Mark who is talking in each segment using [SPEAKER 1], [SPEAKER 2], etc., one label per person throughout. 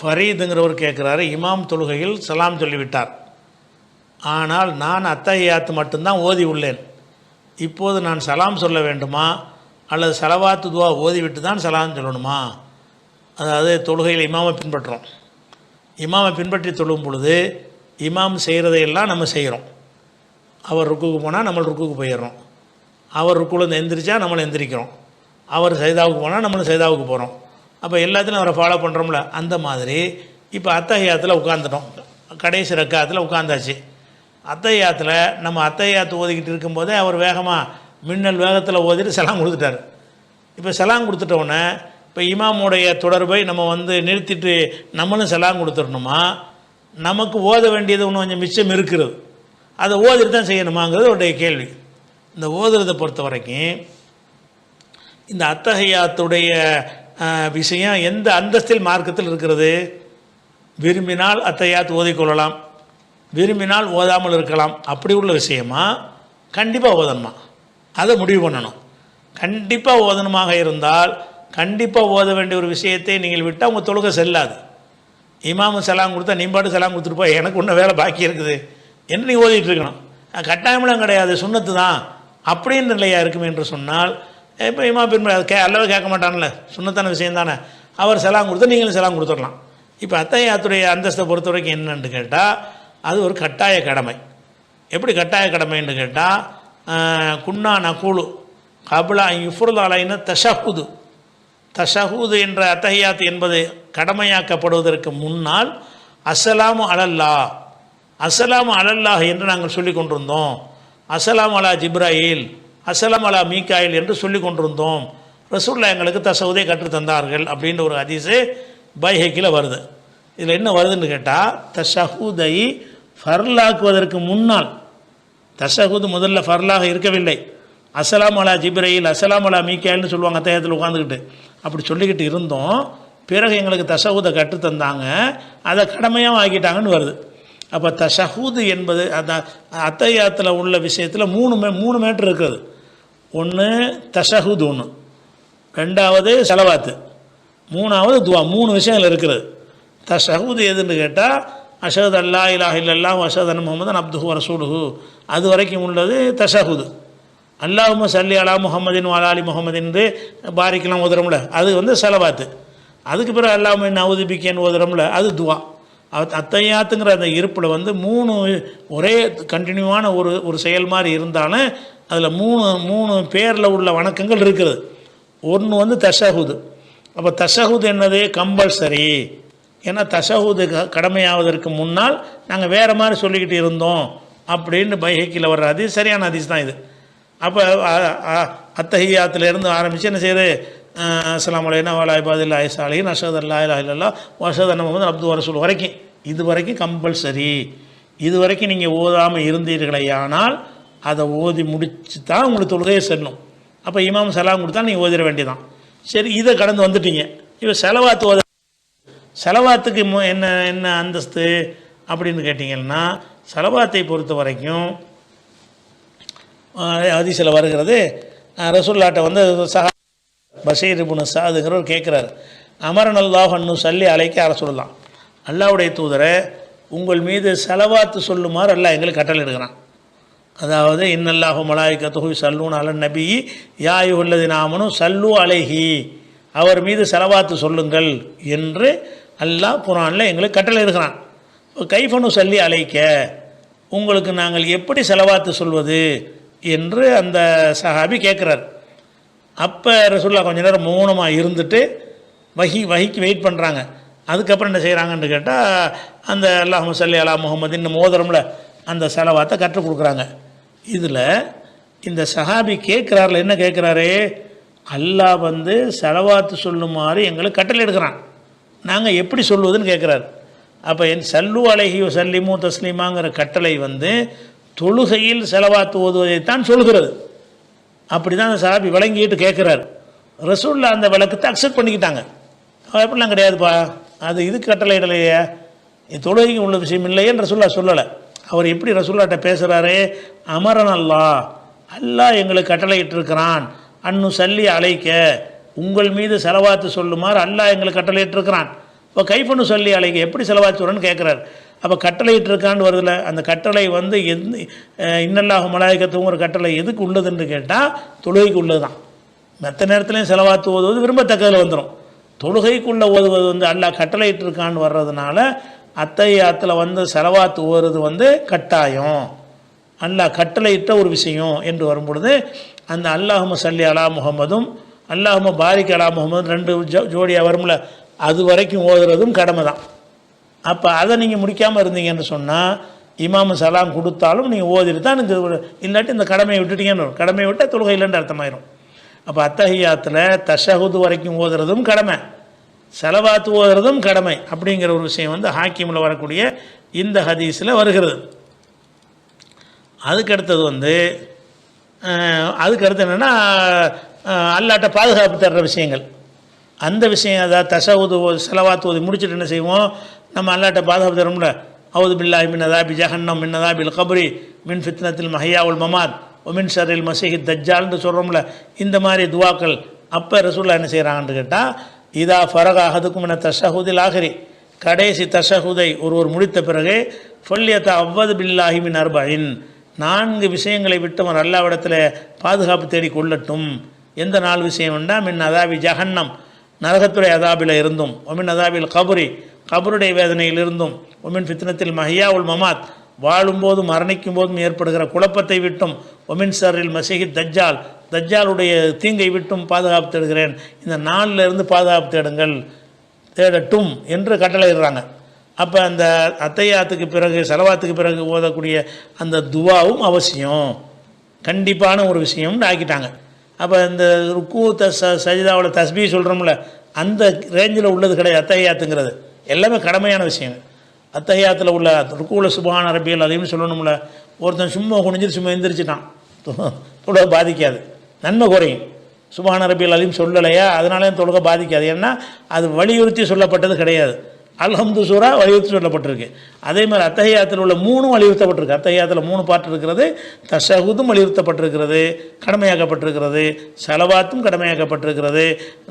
[SPEAKER 1] ஃபரீதுங்கிறவர் கேட்குறாரு, இமாம் தொழுகையில் சலாம் சொல்லிவிட்டார், ஆனால் நான் அத்தஹியாத்து மட்டும்தான் ஓதி உள்ளேன். இப்போது நான் சலாம் சொல்ல வேண்டுமா அல்லது சலவாத்து துவா ஓதிவிட்டு தான் சலாம் சொல்லணுமா? அதாவது தொழுகையில் இமாமை பின்பற்றுறோம். இமாமை பின்பற்றி தொழும் பொழுது இமாம் செய்கிறதையெல்லாம் நம்ம செய்கிறோம். அவர் ருக்குக்கு போனால் நம்ம ருக்குக்கு போயிடுறோம். அவர் ருக்குலேருந்து எந்திரிச்சா நம்மளை எந்திரிக்கிறோம். அவர் சைதாவுக்கு போனால் நம்மளும் சைதாவுக்கு போகிறோம். அப்போ எல்லாத்துலையும் அவரை ஃபாலோ பண்ணுறோம்ல. அந்த மாதிரி இப்போ அத்தஹியாத்தில் உட்காந்துட்டோம், கடைசி ரக்காத்தில் உட்காந்தாச்சு. அத்தஹியாத்தில் நம்ம அத்தஹியாத்து ஓதிக்கிட்டு இருக்கும்போதே அவர் வேகமாக மின்னல் வேகத்தில் ஓதிட்டு சலாம் கொடுத்துட்டார். இப்போ சலாம் கொடுத்துட்டோன்னே இப்போ இமாமுடைய தொடர்பை நம்ம நிறுத்திட்டு நம்மளும் சலாம் கொடுத்துடணுமா? நமக்கு ஓத வேண்டியது ஒன்று கொஞ்சம் மிச்சம் இருக்கிறது, அதை ஓதிட்டு தான் செய்யணுமாங்கிறது உடைய கேள்வி. இந்த ஓதுறதை பொறுத்த வரைக்கும் இந்த அத்தஹியாத்துடைய விஷயம் எந்த அந்தஸ்தில் மார்க்கத்தில் இருக்கிறது? விரும்பினால் அத்தஹியாத் ஓதிக்கொள்ளலாம், விரும்பினால் ஓதாமல் இருக்கலாம். அப்படி உள்ள விஷயமா கண்டிப்பாக ஓதணுமா? அதை முடிவு பண்ணணும். கண்டிப்பாக ஓதனமாக இருந்தால் கண்டிப்பாக ஓத வேண்டிய ஒரு விஷயத்தை நீங்கள் விட்டால் உங்கள் தொழுகை செல்லாது. இமாமு சலாம் கொடுத்தா நீ பாட்டு சலாம் கொடுத்துருப்பா, எனக்கு ஒன்றும் வேலை பாக்கி இருக்குது என்று நீ ஓதிட்டு இருக்கணும். கட்டாயமெல்லாம் கிடையாது, சுன்னத்து தான் அப்படின்னு நிலையாக இருக்குமே என்று சொன்னால் இப்போ இமாம் பின்பற்றி அல்லவே கேட்க மாட்டான்ல, சுன்னத்தான விஷயம் தானே. அவர் சலாம் கொடுத்தா நீங்களும் சலாம் கொடுத்துடலாம். இப்போ அத்தஹியாத்துடைய அந்தஸ்தை பொறுத்த வரைக்கும் என்னன்னு கேட்டால் அது ஒரு கட்டாய கடமை. எப்படி கட்டாய கடமைன்னு கேட்டால் குன்னா நகூலு கபுலா இஃபுருல் அலைன தஷஹுது. தஷஹூது என்ற அத்தஹியாத் என்பது கடமையாக்கப்படுவதற்கு முன்னால் அஸ்ஸலாமு அலல்லா, அஸ்ஸலாமு அலல்லாஹ் என்று நாங்கள் சொல்லி கொண்டிருந்தோம். அஸ்ஸலாமு அலா ஜிப்ராயில், அஸ்ஸலாமு அலா மீகாயில் என்று சொல்லி கொண்டிருந்தோம். ரசூலுல்லாஹ் எங்களுக்கு தஷஹூதை கற்றுத் தந்தார்கள் அப்படின்ற ஒரு ஹதீஸு பைஹக்கியில் வருது. இதில் என்ன வருதுன்னு கேட்டால் தஷஹூதை ஃபர்லாக்குவதற்கு முன்னால், தஷஹூது முதல்ல ஃபர்லாக இருக்கவில்லை. அஸ்ஸலாமு அலா ஜிப்ராயில், அஸ்ஸலாமு அலா மீகாயில்னு சொல்லுவாங்க அத்தஹியாத்தில் உட்காந்துக்கிட்டு. அப்படி சொல்லிக்கிட்டு இருந்தோம். பிறகு எங்களுக்கு தஷஹூதை கற்றுத்தந்தாங்க, அதை கடமையாக ஆக்கிட்டாங்கன்னு வருது. அப்போ தஷஹூது என்பது அந்த அத்தஹியாத்தில் உள்ள விஷயத்தில் மூணு மேட்ரு இருக்குது. ஒன்று தஷஹூது, ஒன்று ரெண்டாவது சலவாத்து, மூணாவது துவா. 3 விஷயங்கள் இருக்கிறது. தஷஹூது எதுன்னு கேட்டால் அஷஹது அல்லா இலாஹ இல்லல்லாஹு வ அஷஹது அன்ன முஹம்மதன் அப்துஹு வ ரசூலுஹு, அது வரைக்கும் உள்ளது தஷஹூது. அல்லாஹும்ம ஸல்லி அலா முஹம்மதின் வ அலா ஆலி முஹம்மதின் பாரிக்கலாம் ஓதுறோம்ல, அது சலவாத்து. அதுக்கு பிறகு அல்லாஹும்ம இன்ன அஊது பிக்கன்னு ஓதுறோம்ல, அது துவா. அத்தஹியாத்துங்கிற அந்த இருப்பில் 3 ஒரே கண்டினியூவான ஒரு செயல் மாதிரி இருந்தாலும் அதில் 3 பேரில் உள்ள வணக்கங்கள் இருக்குது. ஒன்று தஷஹூது. அப்போ தஷஹூது என்னது? கம்பல்சரி. ஏன்னா தஷஹூது கடமையாவதற்கு முன்னால் நாங்கள் வேறு மாதிரி சொல்லிக்கிட்டு இருந்தோம் அப்படின்னு பைஹக்கியில் வர்ற ஹதீஸ் சரியான ஹதீஸ் தான் இது. அப்போ அத்தஹியாத்திலேருந்து ஆரம்பித்து என்ன செய்யுது? அஸ்ஸலாமு அலைனா வ அலா இபாதில்லாஹி ஸாலிஹீன் அஷ்ஹது அல்லா இலாஹ இல்லல்லாஹ் வ அஷ்ஹது அன்ன முஹம்மதன் அப்துஹு வ ரசூலுஹு வரைக்கும், இது வரைக்கும் கம்பல்சரி. இது வரைக்கும் நீங்கள் ஓதாமல் இருந்தீர்களேயானால் அதை ஓதி முடிச்சு தான் உங்களுக்கு தொழுகையை செல்லும். அப்போ இமாம் சலாம் கொடுத்தா நீங்கள் ஓதிட வேண்டியதான். சரி, இதை கடந்து வந்துட்டீங்க. இப்போ செலவாத்து ஓத, செலவாத்துக்கு என்ன அந்தஸ்து அப்படின்னு கேட்டிங்கன்னா, செலவாத்தை பொறுத்த வரைக்கும் ஹதீஸில் வருகிறது. ரசூலுல்லாஹ்ட்ட சஹா பஷீர் இப்னு சாதுங்கிறவர் கேட்குறாரு, அமரன் அல்லாஹ் அன்னு சல்லி அலைக்க அரசூலுல்லாஹ், அல்லாஹ்வுடைய தூதரை உங்கள் மீது செலவாத்து சொல்லுமாறு அல்லாஹ் எங்களுக்கு கட்டளை எடுக்கிறான். அதாவது இன்னல்லாஹு மலாயிகத்துஹு ஸல்லூன அலன் நபி யா அய்யுஹல்லதீன ஆமனூ ஸல்லூ அலைஹி, அவர் மீது செலவாத்து சொல்லுங்கள் என்று அல்லாஹ் குர்ஆனில் எங்களுக்கு கட்டளை எடுக்கிறான். கைஃபனு சல்லி அலைக்க, உங்களுக்கு நாங்கள் எப்படி செலவாத்து சொல்வது என்று அந்த சஹாபி கேட்குறார். அப்போ ரசூலுல்லாஹ் கொஞ்ச நேரம் மௌனமாக இருந்துட்டு வஹிக்கு வெயிட் பண்ணுறாங்க. அதுக்கப்புறம் என்ன செய்கிறாங்கன்னு கேட்டால் அந்த அல்லாஹும்ம ஸல்லி அலா முஹம்மதின் மோதிரம்ல அந்த செலவாத்தை கற்றுக் கொடுக்குறாங்க. இதில் இந்த சஹாபி கேட்குறாருல, என்ன கேட்குறாரு? அல்லாஹ் செலவாத்து சொல்லுமாறு எங்களுக்கு கட்டளை எடுக்கிறான், நாங்கள் எப்படி சொல்வதுன்னு கேட்குறாரு. அப்போ சல்லு அலைஹி வஸல்லிமு தஸ்லீமாங்கிற கட்டளை தொழுகையில் செலவாத்து ஓதுவதைத்தான் சொல்கிறது. அப்படி தான் அந்த சஹாபி விளங்கிட்டு கேட்குறாரு. ரசூலுல்லாஹ் அந்த விளக்கத்தை அக்செப்ட் பண்ணிக்கிட்டாங்க. எப்படிலாம் கிடையாதுப்பா, அது இதுக்கு கட்டளை இடலையே, தொழுகைக்கு உள்ள விஷயம் இல்லையேன்னு ரசூலுல்லாஹ் சொல்லலை. அவர் எப்படி ரசூலுல்லாஹ்ட்ட பேசுகிறாரு? அமரன் அல்லாஹ், அல்லாஹ் எங்களுக்கு கட்டளையிட்டிருக்கிறான். அன்னு சல்லி அலைக்க, உங்கள் மீது செலவாத்து சொல்லுமாறு அல்லாஹ் எங்களுக்கு கட்டளையிட்டிருக்கிறான். இப்போ கைஃபனு சொல்லி அலைக்கு எப்படி செலவாத்து சொல்கிறேன்னு கேட்குறாரு. அப்போ கட்டளையிட்டு இருக்கான்னு வருதுல, அந்த கட்டளை வந்து இன்னல்லாஹு மலாயிகத்துங்கிற கட்டளை எதுக்கு உள்ளதுன்னு கேட்டால் தொழுகைக்கு உள்ளது தான். மற்ற நேரத்துலையும் செலவாத்து ஓதுவது விரும்பத்தக்கதில் வந்துடும். தொழுகைக்குள்ளே ஓதுவது வந்து அல்லாஹ் கட்டளையிட்டு இருக்கான்னு வர்றதுனால அத்தையாத்தில் வந்து செலவாத்து ஓதுறது வந்து கட்டாயம், அல்லாஹ் கட்டளையிட்ட ஒரு விஷயம் என்று வரும்பொழுது அந்த அல்லாஹும்ம ஸல்லி அலா முஹம்மதும் அல்லாஹும்ம பாரிக் அலா முஹம்மது 2 ஜோடியாக வரும்ல, அது வரைக்கும் ஓதுறதும் கடமை தான். அப்போ அதை நீங்கள் முடிக்காமல் இருந்தீங்கன்னு சொன்னால் இமாமு சலாம் கொடுத்தாலும் நீங்கள் ஓதிட்டு தான் இல்லாட்டி இந்த கடமையை விட்டுட்டீங்கன்னு வரும். கடமையை விட்டால் தொழுகை இல்லைன்னு அர்த்தமாயிரும். அப்போ அத்தஹியாத்தில் தஷஹுது வரைக்கும் ஓதுறதும் கடமை, செலவாத்து ஓதுறதும் கடமை அப்படிங்கிற ஒரு விஷயம் வந்து ஹாக்கிமில் வரக்கூடிய இந்த ஹதீஸில் வருகிறது. அதுக்கடுத்தது வந்து அதுக்கடுத்து என்னென்னா அல்லாட்ட பாதுகாப்பு தர்ற விஷயங்கள். அந்த விஷயம் அதாவது தஷஹுது செலவாத்து ஓதி முடிச்சுட்டு என்ன செய்வோம், நம்ம அல்லாட்ட பாதுகாப்பு தரோம்ல, அவுது பில்லாஹி மின் அதாபி ஜஹன்னம் மின் அதாபில் கப்ரி மின் ஃபித்னத்தில் மஹியா உல் மமாத் ஒமின் ஷர்ரில் மஸீஹி தஜ்ஜால்னு சொல்கிறோம்ல, இந்த மாதிரி துவாக்கள். அப்போ ரசூலுல்லாஹ் என்ன செய்கிறாங்கன்னு கேட்டால், இதா ஃபரக அஹதுக்கும் மின தஷஹுதில் ஆஹிரி, கடைசி தஷஹுதை ஒருவர் முடித்த பிறகு ஃபல்யத அவ்வது பில்லாஹி மின் அர்பஇன், 4 விஷயங்களை விட்டவர் அல்லாஹ்விடத்தில் பாதுகாப்பு தேடி கொள்ளட்டும். எந்த 4 விஷயம் வேண்டாம், மின் அதாபி ஜஹன்னம் நரகத்துடைய அதாபில் இருந்தும், ஒமின் அதாபில் கபுரி கபருடைய வேதனையில் இருந்தும், ஒமின் ஃபித்னத்தில் மஹியா உல் மமாத் வாழும்போதும் மரணிக்கும் போதும் ஏற்படுகிற குழப்பத்தை விட்டும், ஒமின் ஷர்ரில் மஸீஹி தஜ்ஜால் தஜ்ஜாலுடைய தீங்கை விட்டும் பாதுகாப்பு தேடுகிறேன். இந்த 4ல் இருந்து பாதுகாப்பு தேடட்டும் என்று கட்டளையிடுறாங்க. அப்போ அந்த அத்தையாத்துக்கு பிறகு செலவாத்துக்கு பிறகு ஓதக்கூடிய அந்த துவாவும் அவசியம், கண்டிப்பான ஒரு விஷயம்னு ஆக்கிட்டாங்க. அப்போ இந்த ருக்கு சஜிதாவோட தஸ்பீ சொல்கிறோம்ல, அந்த ரேஞ்சில் உள்ளது கிடையாது அத்தையாத்துங்கிறது. எல்லாமே கடமையான விஷயம். அத்தையாத்தில் உள்ள ருக்குவில் சுப்ஹான ரப்பியல் அதையும் சொல்லணும்ல, ஒருத்தன் சும்மா குனிஞ்சிட்டு சும்மா எந்திரிச்சிட்டான் தொழுகை பாதிக்காது, நன்மை குறையும். சுப்ஹான ரப்பியல் அதையும் சொல்லலையா, அதனால தொழுகை பாதிக்காது. ஏன்னா அது வலியுறுத்தி சொல்லப்பட்டது கிடையாது. அல்ஹம்து சூரா வலியுறுத்தி சொல்லப்பட்டிருக்கு. அதே மாதிரி அத்தஹியாத்தில் உள்ள 3 வலியுறுத்தப்பட்டிருக்கு. அத்தஹியாத்தில் 3 பாட்டு இருக்கிறது. தஷஹுதும் வலியுறுத்தப்பட்டிருக்கிறது, கடமையாக்கப்பட்டிருக்கிறது. செலவாத்தும் கடமையாக்கப்பட்டிருக்கிறது.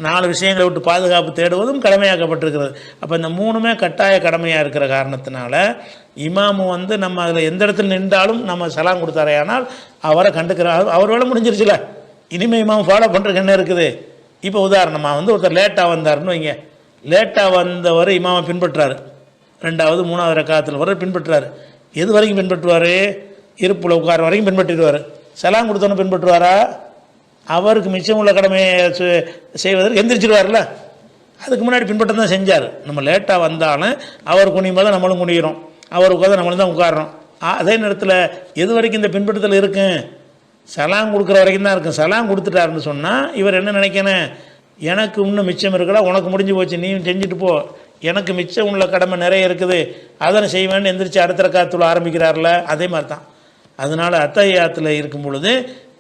[SPEAKER 1] 4 விஷயங்களை விட்டு பாதுகாப்பு தேடுவதும் கடமையாக்கப்பட்டிருக்கிறது. அப்போ இந்த 3மே கட்டாய கடமையாக இருக்கிற காரணத்தினால இமாமு வந்து நம்ம அதில் எந்த இடத்துல நின்றாலும் நம்ம சலாம் கொடுத்தாரே, ஆனால் அவரை கண்டுக்கிறார். அவர் வேலை முடிஞ்சிருச்சுல, இனிமேல் இமாம் ஃபாலோ பண்ணுறதுக்கு என்ன இருக்குது. இப்போ உதாரணமாக வந்து ஒருத்தர் லேட்டாக வந்தார்னு வைங்க, லேட்டாக வந்தவர் இமாமை பின்பற்றாரு, 2வது 3வது ரக்காத்தில் வர பின்பற்றாரு. எது வரைக்கும் பின்பற்றுவார், இருப்பில் உட்கார வரைக்கும் பின்பற்றிடுவார். சலாம் கொடுத்தோன்னு பின்பற்றுவாரா, அவருக்கு மிச்சம் உள்ள கடமையை செய்வதற்கு எந்திரிச்சிடுவார்ல, அதுக்கு முன்னாடி பின்பற்ற தான் செஞ்சார். நம்ம லேட்டாக வந்தாலும் அவர் குனியும் போது நம்மளும் குனிகிறோம், அவர் உட்காந்து நம்மளும் தான் உட்காரோம். அதே நேரத்தில் எது வரைக்கும் இந்த பின்பற்றுதல் இருக்கும், சலாம் கொடுக்குற வரைக்கும் தான் இருக்கும். சலாம் கொடுத்துட்டாருன்னு சொன்னால் இவர் என்ன நினைக்கணும், எனக்கு இன்னும் மிச்சம் இருக்கடா, உனக்கு முடிஞ்சு போச்சு, நீ செஞ்சுட்டு போ, எனக்கு மிச்சம் உள்ள கடமை நிறைய இருக்குது, அதனை செய்வேன்னு எந்திரிச்சு அடுத்த ரக்காத்துல ஆரம்பிக்கிறார்ல, அதே மாதிரி தான். அதனால் அத்தஹியாத்தில் இருக்கும் பொழுது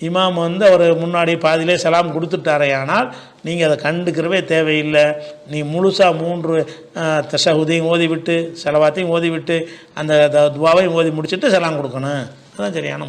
[SPEAKER 1] இமாம் வந்து அவர் முன்னாடி பாதியிலே சலாம் கொடுத்துட்டாரே, ஆனால் நீங்கள் அதை கண்டுக்கிறவே தேவையில்லை. நீ முழுசாக 3 தஷஹுதையும் ஓதிவிட்டு செலவாத்தையும் ஓதிவிட்டு அந்த துவாவையும் ஓதி முடிச்சுட்டு சலாம் கொடுக்கணும். அதுதான் சரியான முறை.